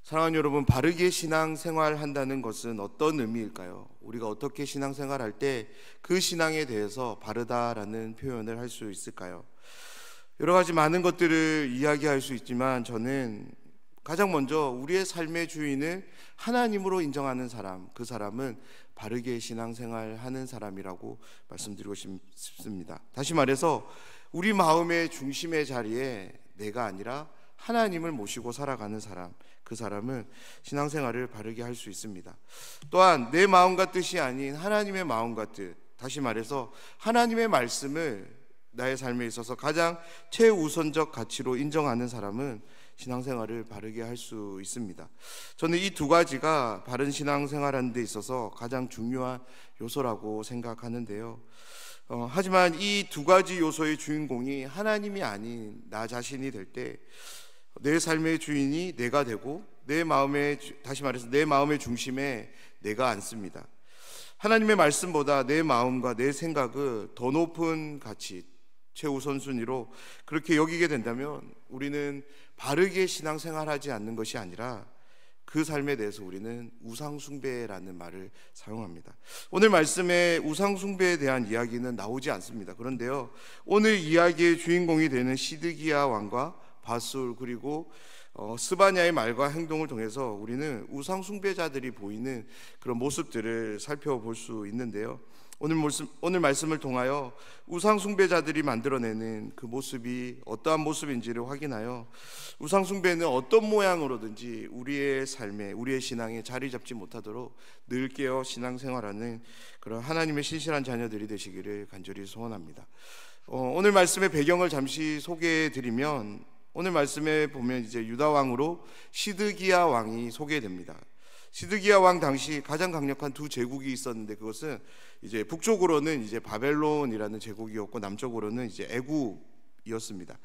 사랑하는 여러분, 바르게 신앙생활 한다는 것은 어떤 의미일까요? 우리가 어떻게 신앙생활할 때 그 신앙에 대해서 바르다라는 표현을 할 수 있을까요? 여러 가지 많은 것들을 이야기할 수 있지만 저는 가장 먼저 우리의 삶의 주인을 하나님으로 인정하는 사람, 그 사람은 바르게 신앙생활 하는 사람이라고 말씀드리고 싶습니다. 다시 말해서 우리 마음의 중심의 자리에 내가 아니라 하나님을 모시고 살아가는 사람, 그 사람은 신앙생활을 바르게 할 수 있습니다. 또한 내 마음과 뜻이 아닌 하나님의 마음과 뜻, 다시 말해서 하나님의 말씀을 나의 삶에 있어서 가장 최우선적 가치로 인정하는 사람은 신앙생활을 바르게 할 수 있습니다. 저는 이 두 가지가 바른 신앙생활하는 데 있어서 가장 중요한 요소라고 생각하는데요. 하지만 이 두 가지 요소의 주인공이 하나님이 아닌 나 자신이 될 때 내 삶의 주인이 내가 되고 다시 말해서 내 마음의 중심에 내가 앉습니다. 하나님의 말씀보다 내 마음과 내 생각을 더 높은 가치, 최우선 순위로 그렇게 여기게 된다면 우리는 바르게 신앙생활하지 않는 것이 아니라 그 삶에 대해서 우리는 우상숭배라는 말을 사용합니다. 오늘 말씀에 우상숭배에 대한 이야기는 나오지 않습니다. 그런데요, 오늘 이야기의 주인공이 되는 시드기야 왕과 바술 그리고 스바냐의 말과 행동을 통해서 우리는 우상숭배자들이 보이는 그런 모습들을 살펴볼 수 있는데요, 오늘 말씀을 통하여 우상숭배자들이 만들어내는 그 모습이 어떠한 모습인지를 확인하여 우상숭배는 어떤 모양으로든지 우리의 삶에, 우리의 신앙에 자리 잡지 못하도록 늘 깨어 신앙생활하는 그런 하나님의 신실한 자녀들이 되시기를 간절히 소원합니다. 오늘 말씀의 배경을 잠시 소개해드리면, 오늘 말씀에 보면 이제 유다 왕으로 시드기야 왕이 소개됩니다. 시드기야 왕 당시 가장 강력한 두 제국이 있었는데 그것은 이제 북쪽으로는 이제 바벨론이라는 제국이었고 남쪽으로는 이제 애굽이었습니다.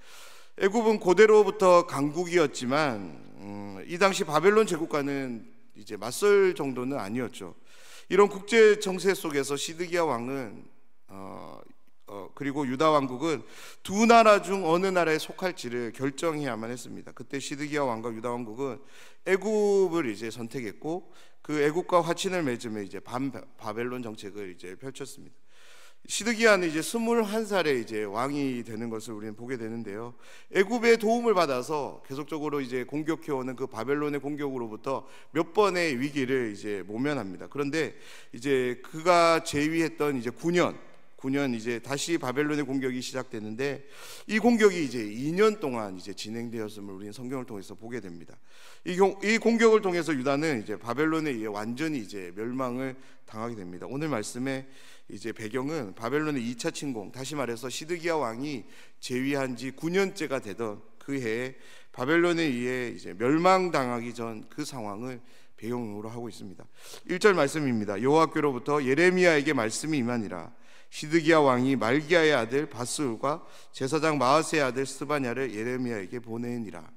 애굽은 고대로부터 강국이었지만 이 당시 바벨론 제국과는 이제 맞설 정도는 아니었죠. 이런 국제 정세 속에서 시드기야 왕은 그리고 유다 왕국은 두 나라 중 어느 나라에 속할지를 결정해야만 했습니다. 그때 시드기야 왕과 유다 왕국은 애굽을 이제 선택했고 그 애굽과 화친을 맺으며 이제 반바벨론 정책을 이제 펼쳤습니다. 시드기야는 이제 21살에 이제 왕이 되는 것을 우리는 보게 되는데요, 애굽의 도움을 받아서 계속적으로 이제 공격해오는 그 바벨론의 공격으로부터 몇 번의 위기를 이제 모면합니다. 그런데 이제 그가 재위했던 이제 9년 이제 다시 바벨론의 공격이 시작되는데 이 공격이 이제 2년 동안 이제 진행되었음을 우리는 성경을 통해서 보게 됩니다. 이 공격을 통해서 유다는 이제 바벨론에 의해 완전히 이제 멸망을 당하게 됩니다. 오늘 말씀의 이제 배경은 바벨론의 2차 침공, 다시 말해서 시드기야 왕이 재위한 지 9년째가 되던 그 해에 바벨론에 의해 이제 멸망당하기 전 그 상황을 배경으로 하고 있습니다. 1절 말씀입니다. 여호와께로부터 예레미야에게 말씀이 임하니라. 시드기야 왕이 말기야의 아들 바스울과 제사장 마아세의 아들 스바냐를 예레미야에게 보내니라.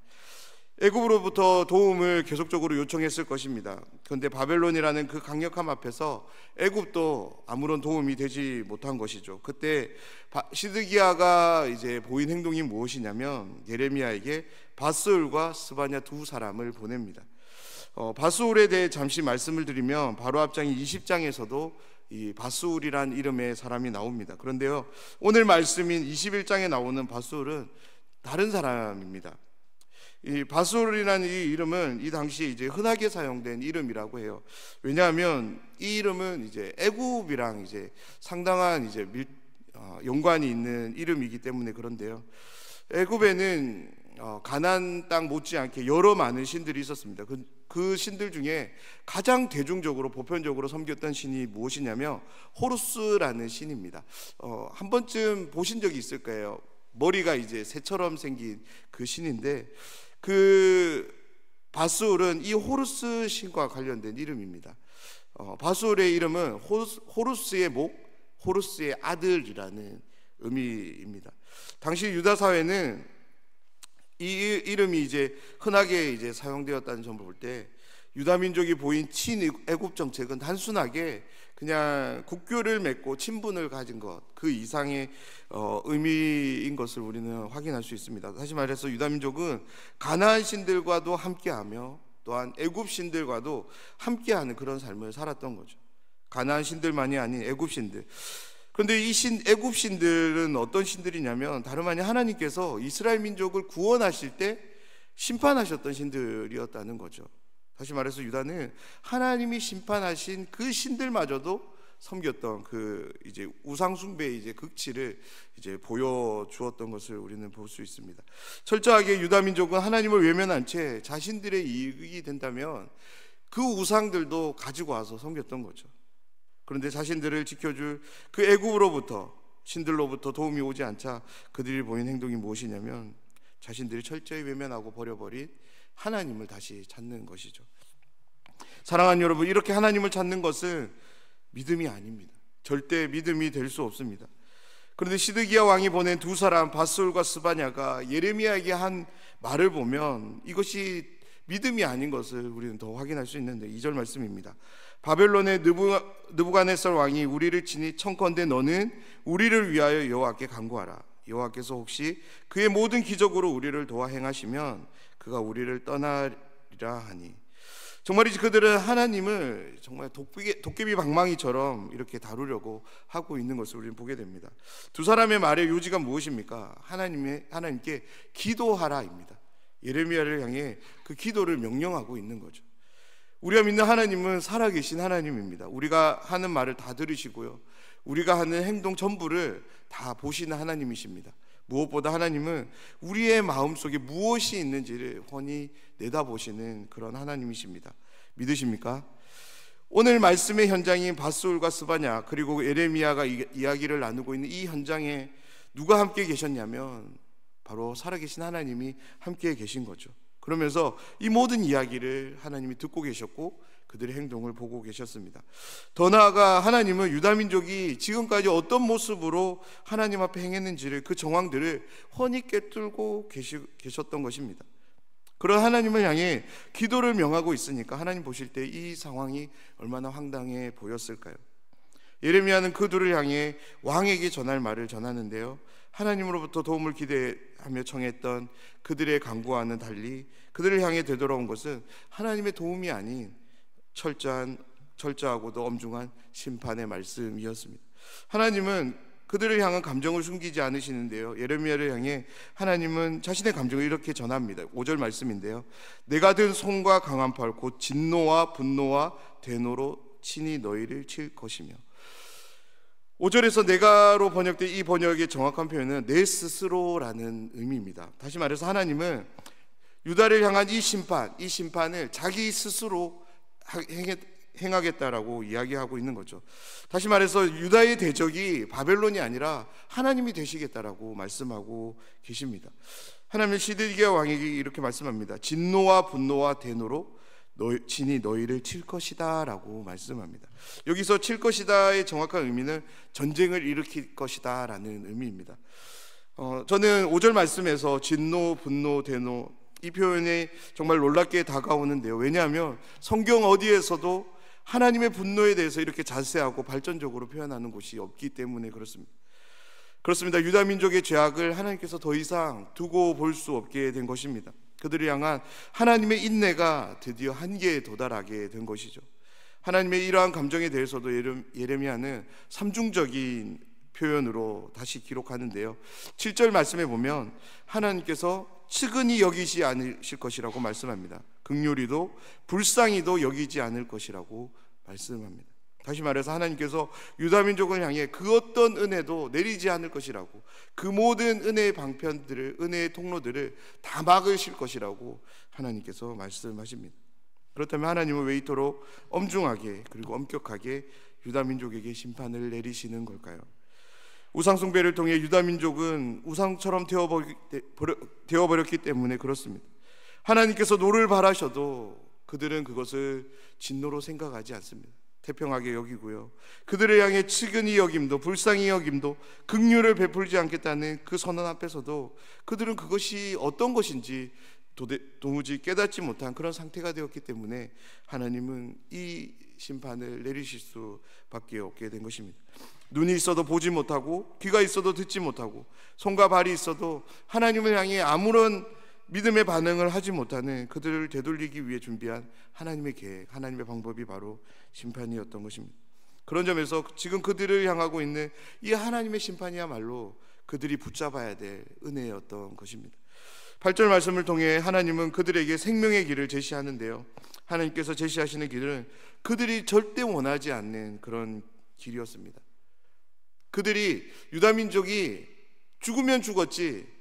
애굽으로부터 도움을 계속적으로 요청했을 것입니다. 그런데 바벨론이라는 그 강력함 앞에서 애굽도 아무런 도움이 되지 못한 것이죠. 그때 시드기야가 이제 보인 행동이 무엇이냐면 예레미야에게 바스울과 스바냐 두 사람을 보냅니다. 바스울에 대해 잠시 말씀을 드리면 바로 앞장인 20장에서도 이 바스울이란 이름의 사람이 나옵니다. 그런데요, 오늘 말씀인 21장에 나오는 바스울은 다른 사람입니다. 이 바스울이라는 이 이름은 이 당시에 이제 흔하게 사용된 이름이라고 해요. 왜냐하면 이 이름은 이제 애굽이랑 이제 상당한 이제 연관이 있는 이름이기 때문에 그런데요, 애굽에는 가나안 땅 못지않게 여러 많은 신들이 있었습니다. 그 신들 중에 가장 대중적으로 보편적으로 섬겼던 신이 무엇이냐면 호루스라는 신입니다. 한 번쯤 보신 적이 있을 거예요. 머리가 이제 새처럼 생긴 그 신인데 그 바스울은 이 호루스 신과 관련된 이름입니다. 바스울의 이름은 호루스의 목, 호루스의 아들이라는 의미입니다. 당시 유다 사회는 이 이름이 이제 흔하게 이제 사용되었다는 점을 볼 때 유다 민족이 보인 친애굽 정책은 단순하게 그냥 국교를 맺고 친분을 가진 것, 그 이상의 의미인 것을 우리는 확인할 수 있습니다. 다시 말해서 유다 민족은 가나안 신들과도 함께하며 또한 애굽 신들과도 함께하는 그런 삶을 살았던 거죠. 가나안 신들만이 아닌 애굽 신들. 그런데 이 애굽 신들은 어떤 신들이냐면 다름 아닌 하나님께서 이스라엘 민족을 구원하실 때 심판하셨던 신들이었다는 거죠. 다시 말해서 유다는 하나님이 심판하신 그 신들마저도 섬겼던 그 이제 우상 숭배의 이제 극치를 이제 보여주었던 것을 우리는 볼 수 있습니다. 철저하게 유다 민족은 하나님을 외면한 채 자신들의 이익이 된다면 그 우상들도 가지고 와서 섬겼던 거죠. 그런데 자신들을 지켜줄 그 애굽으로부터 신들로부터 도움이 오지 않자 그들이 보인 행동이 무엇이냐면 자신들이 철저히 외면하고 버려버린 하나님을 다시 찾는 것이죠. 사랑하는 여러분, 이렇게 하나님을 찾는 것은 믿음이 아닙니다. 절대 믿음이 될 수 없습니다. 그런데 시드기야 왕이 보낸 두 사람 밧솔과 스바냐가 예레미야에게 한 말을 보면 이것이 믿음이 아닌 것을 우리는 더 확인할 수 있는데 2절 말씀입니다. 바벨론의 느부갓네살 왕이 우리를 치니 청컨대 너는 우리를 위하여 여호와께 간구하라. 여호와께서 혹시 그의 모든 기적으로 우리를 도와 행하시면 그가 우리를 떠나리라 하니. 정말이지 그들은 하나님을 정말 도깨비 방망이처럼 이렇게 다루려고 하고 있는 것을 우리는 보게 됩니다. 두 사람의 말의 요지가 무엇입니까? 하나님께 기도하라입니다. 예레미야를 향해 그 기도를 명령하고 있는 거죠. 우리가 믿는 하나님은 살아계신 하나님입니다. 우리가 하는 말을 다 들으시고요, 우리가 하는 행동 전부를 다 보시는 하나님이십니다. 무엇보다 하나님은 우리의 마음속에 무엇이 있는지를 훤히 내다보시는 그런 하나님이십니다. 믿으십니까? 오늘 말씀의 현장인 밧솔과 스바냐 그리고 예레미야가 이야기를 나누고 있는 이 현장에 누가 함께 계셨냐면 바로 살아계신 하나님이 함께 계신 거죠. 그러면서 이 모든 이야기를 하나님이 듣고 계셨고 그들의 행동을 보고 계셨습니다. 더 나아가 하나님은 유다 민족이 지금까지 어떤 모습으로 하나님 앞에 행했는지를 그 정황들을 훤히 꿰뚫고 계셨던 것입니다. 그런 하나님을 향해 기도를 명하고 있으니까 하나님 보실 때 이 상황이 얼마나 황당해 보였을까요? 예레미야는 그 둘을 향해 왕에게 전할 말을 전하는데요, 하나님으로부터 도움을 기대하며 청했던 그들의 간구와는 달리 그들을 향해 되돌아온 것은 하나님의 도움이 아닌 철저하고도 엄중한 심판의 말씀이었습니다. 하나님은 그들을 향한 감정을 숨기지 않으시는데요, 예레미야를 향해 하나님은 자신의 감정을 이렇게 전합니다. 5절 말씀인데요, 내가 든 손과 강한 팔 곧 진노와 분노와 대노로 친히 너희를 칠 것이며. 5절에서 내가로 번역된 이 번역의 정확한 표현은 내 스스로라는 의미입니다. 다시 말해서 하나님은 유다를 향한 이 심판을 자기 스스로 행하겠다라고 이야기하고 있는 거죠. 다시 말해서 유다의 대적이 바벨론이 아니라 하나님이 되시겠다라고 말씀하고 계십니다. 하나님은 시드기야 왕에게 이렇게 말씀합니다. 진노와 분노와 대노로 친히 너희를 칠 것이다 라고 말씀합니다. 여기서 칠 것이다의 정확한 의미는 전쟁을 일으킬 것이다 라는 의미입니다. 저는 5절 말씀에서 진노, 분노, 대노 이 표현이 정말 놀랍게 다가오는데요, 왜냐하면 성경 어디에서도 하나님의 분노에 대해서 이렇게 자세하고 발전적으로 표현하는 곳이 없기 때문에 그렇습니다. 유다 민족의 죄악을 하나님께서 더 이상 두고 볼 수 없게 된 것입니다. 그들을 향한 하나님의 인내가 드디어 한계에 도달하게 된 것이죠. 하나님의 이러한 감정에 대해서도 예레미야는 삼중적인 표현으로 다시 기록하는데요, 7절 말씀에 보면 하나님께서 측은히 여기지 않으실 것이라고 말씀합니다. 긍휼히도 불쌍히도 여기지 않을 것이라고 말씀합니다. 다시 말해서 하나님께서 유다 민족을 향해 그 어떤 은혜도 내리지 않을 것이라고, 그 모든 은혜의 방편들을, 은혜의 통로들을 다 막으실 것이라고 하나님께서 말씀하십니다. 그렇다면 하나님은 왜 이토록 엄중하게 그리고 엄격하게 유다 민족에게 심판을 내리시는 걸까요? 우상 숭배를 통해 유다 민족은 우상처럼 되어버렸기 때문에 그렇습니다. 하나님께서 노를 바라셔도 그들은 그것을 진노로 생각하지 않습니다. 태평하게 여기고요, 그들을 향해 측은히 여김도 불쌍히 여김도 긍휼을 베풀지 않겠다는 그 선언 앞에서도 그들은 그것이 어떤 것인지 도무지 깨닫지 못한 그런 상태가 되었기 때문에 하나님은 이 심판을 내리실 수밖에 없게 된 것입니다. 눈이 있어도 보지 못하고 귀가 있어도 듣지 못하고 손과 발이 있어도 하나님을 향해 아무런 믿음의 반응을 하지 못하는 그들을 되돌리기 위해 준비한 하나님의 계획, 하나님의 방법이 바로 심판이었던 것입니다. 그런 점에서 지금 그들을 향하고 있는 이 하나님의 심판이야말로 그들이 붙잡아야 될 은혜였던 것입니다. 8절 말씀을 통해 하나님은 그들에게 생명의 길을 제시하는데요, 하나님께서 제시하시는 길은 그들이 절대 원하지 않는 그런 길이었습니다. 그들이, 유다민족이 죽으면 죽었지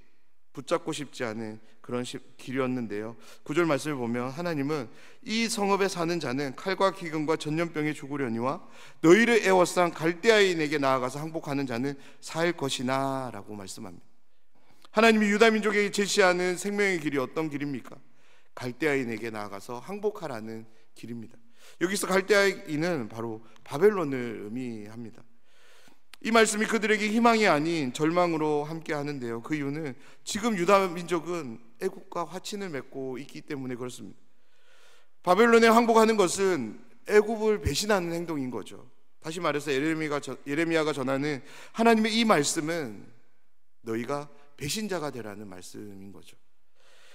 붙잡고 싶지 않은 그런 길이었는데요, 9절 말씀을 보면 하나님은 이 성읍에 사는 자는 칼과 기근과 전염병에 죽으려니와 너희를 애워싼 갈대아인에게 나아가서 항복하는 자는 살 것이나 라고 말씀합니다. 하나님이 유다민족에게 제시하는 생명의 길이 어떤 길입니까? 갈대아인에게 나아가서 항복하라는 길입니다. 여기서 갈대아인은 바로 바벨론을 의미합니다. 이 말씀이 그들에게 희망이 아닌 절망으로 함께 하는데요, 그 이유는 지금 유다민족은 애국과 화친을 맺고 있기 때문에 그렇습니다. 바벨론에 항복하는 것은 애국을 배신하는 행동인 거죠. 다시 말해서 예레미야가 전하는 하나님의 이 말씀은 너희가 배신자가 되라는 말씀인 거죠.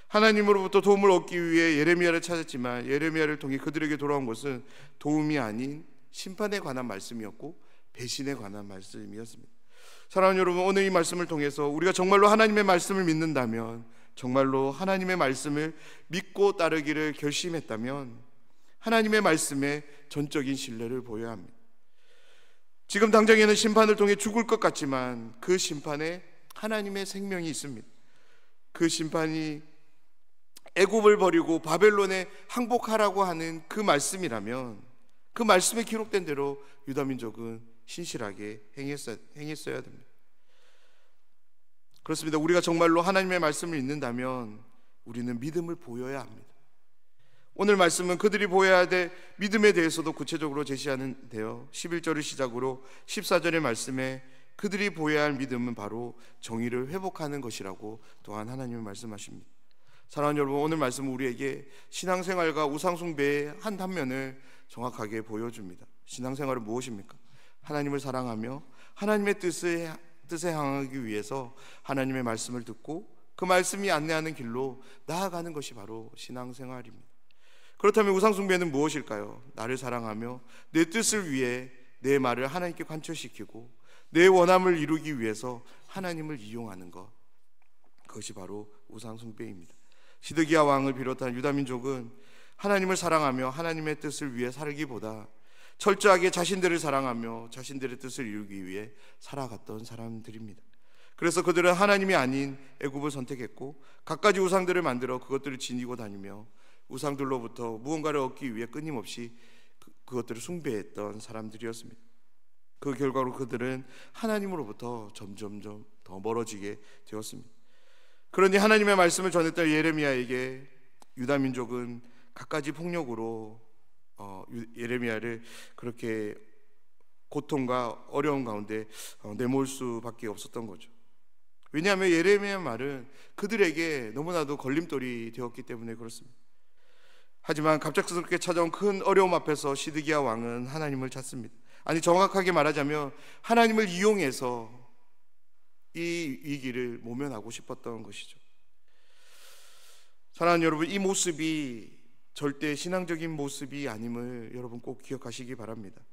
하나님으로부터 도움을 얻기 위해 예레미야를 찾았지만 예레미야를 통해 그들에게 돌아온 것은 도움이 아닌 심판에 관한 말씀이었고 배신에 관한 말씀이었습니다. 사랑하는 여러분, 오늘 이 말씀을 통해서 우리가 정말로 하나님의 말씀을 믿는다면, 정말로 하나님의 말씀을 믿고 따르기를 결심했다면 하나님의 말씀에 전적인 신뢰를 보여야 합니다. 지금 당장에는 심판을 통해 죽을 것 같지만 그 심판에 하나님의 생명이 있습니다. 그 심판이 애굽을 버리고 바벨론에 항복하라고 하는 그 말씀이라면 그 말씀에 기록된 대로 유다민족은 신실하게 행했어야 됩니다. 그렇습니다. 우리가 정말로 하나님의 말씀을 읽는다면 우리는 믿음을 보여야 합니다. 오늘 말씀은 그들이 보여야 될 믿음에 대해서도 구체적으로 제시하는데요, 11절을 시작으로 14절의 말씀에 그들이 보여야 할 믿음은 바로 정의를 회복하는 것이라고 또한 하나님은 말씀하십니다. 사랑하는 여러분, 오늘 말씀은 우리에게 신앙생활과 우상숭배의 한 단면을 정확하게 보여줍니다. 신앙생활은 무엇입니까? 하나님을 사랑하며 하나님의 뜻에 향하기 위해서 하나님의 말씀을 듣고 그 말씀이 안내하는 길로 나아가는 것이 바로 신앙생활입니다. 그렇다면 우상숭배는 무엇일까요? 나를 사랑하며 내 뜻을 위해 내 말을 하나님께 관철시키고 내 원함을 이루기 위해서 하나님을 이용하는 것, 그것이 바로 우상숭배입니다. 시드기야 왕을 비롯한 유다민족은 하나님을 사랑하며 하나님의 뜻을 위해 살기보다 철저하게 자신들을 사랑하며 자신들의 뜻을 이루기 위해 살아갔던 사람들입니다. 그래서 그들은 하나님이 아닌 애굽을 선택했고 갖가지 우상들을 만들어 그것들을 지니고 다니며 우상들로부터 무언가를 얻기 위해 끊임없이 그것들을 숭배했던 사람들이었습니다. 그 결과로 그들은 하나님으로부터 점점점 더 멀어지게 되었습니다. 그러니 하나님의 말씀을 전했던 예레미야에게 유다민족은 갖가지 폭력으로 예레미야를 그렇게 고통과 어려운 가운데 내몰 수밖에 없었던 거죠. 왜냐하면 예레미야 말은 그들에게 너무나도 걸림돌이 되었기 때문에 그렇습니다. 하지만 갑작스럽게 찾아온 큰 어려움 앞에서 시드기야 왕은 하나님을 찾습니다. 아니, 정확하게 말하자면 하나님을 이용해서 이 위기를 모면하고 싶었던 것이죠. 사랑하는 여러분, 이 모습이 절대 신앙적인 모습이 아님을 여러분 꼭 기억하시기 바랍니다.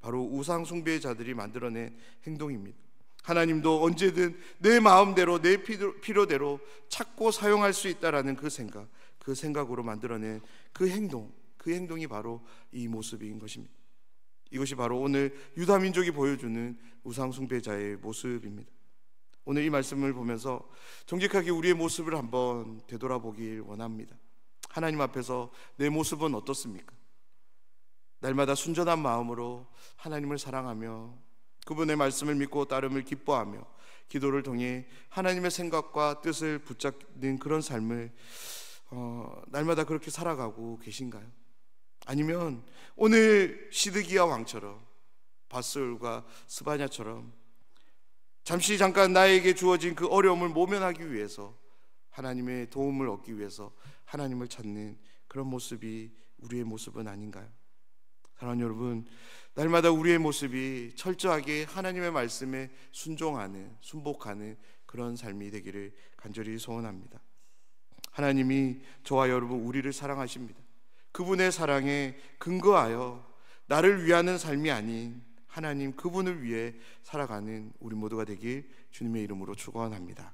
바로 우상 숭배자들이 만들어낸 행동입니다. 하나님도 언제든 내 마음대로 내 필요대로 찾고 사용할 수 있다라는 그 생각으로 만들어낸 그 행동이 바로 이 모습인 것입니다. 이것이 바로 오늘 유다민족이 보여주는 우상 숭배자의 모습입니다. 오늘 이 말씀을 보면서 정직하게 우리의 모습을 한번 되돌아보길 원합니다. 하나님 앞에서 내 모습은 어떻습니까? 날마다 순전한 마음으로 하나님을 사랑하며 그분의 말씀을 믿고 따름을 기뻐하며 기도를 통해 하나님의 생각과 뜻을 붙잡는 그런 삶을 날마다 그렇게 살아가고 계신가요? 아니면 오늘 시드기야 왕처럼 바솔과 스바냐처럼 잠깐 나에게 주어진 그 어려움을 모면하기 위해서 하나님의 도움을 얻기 위해서 하나님을 찾는 그런 모습이 우리의 모습은 아닌가요? 사랑하는 여러분, 날마다 우리의 모습이 철저하게 하나님의 말씀에 순복하는 그런 삶이 되기를 간절히 소원합니다. 하나님이 저와 여러분 우리를 사랑하십니다. 그분의 사랑에 근거하여 나를 위하는 삶이 아닌 하나님 그분을 위해 살아가는 우리 모두가 되길 주님의 이름으로 축원합니다.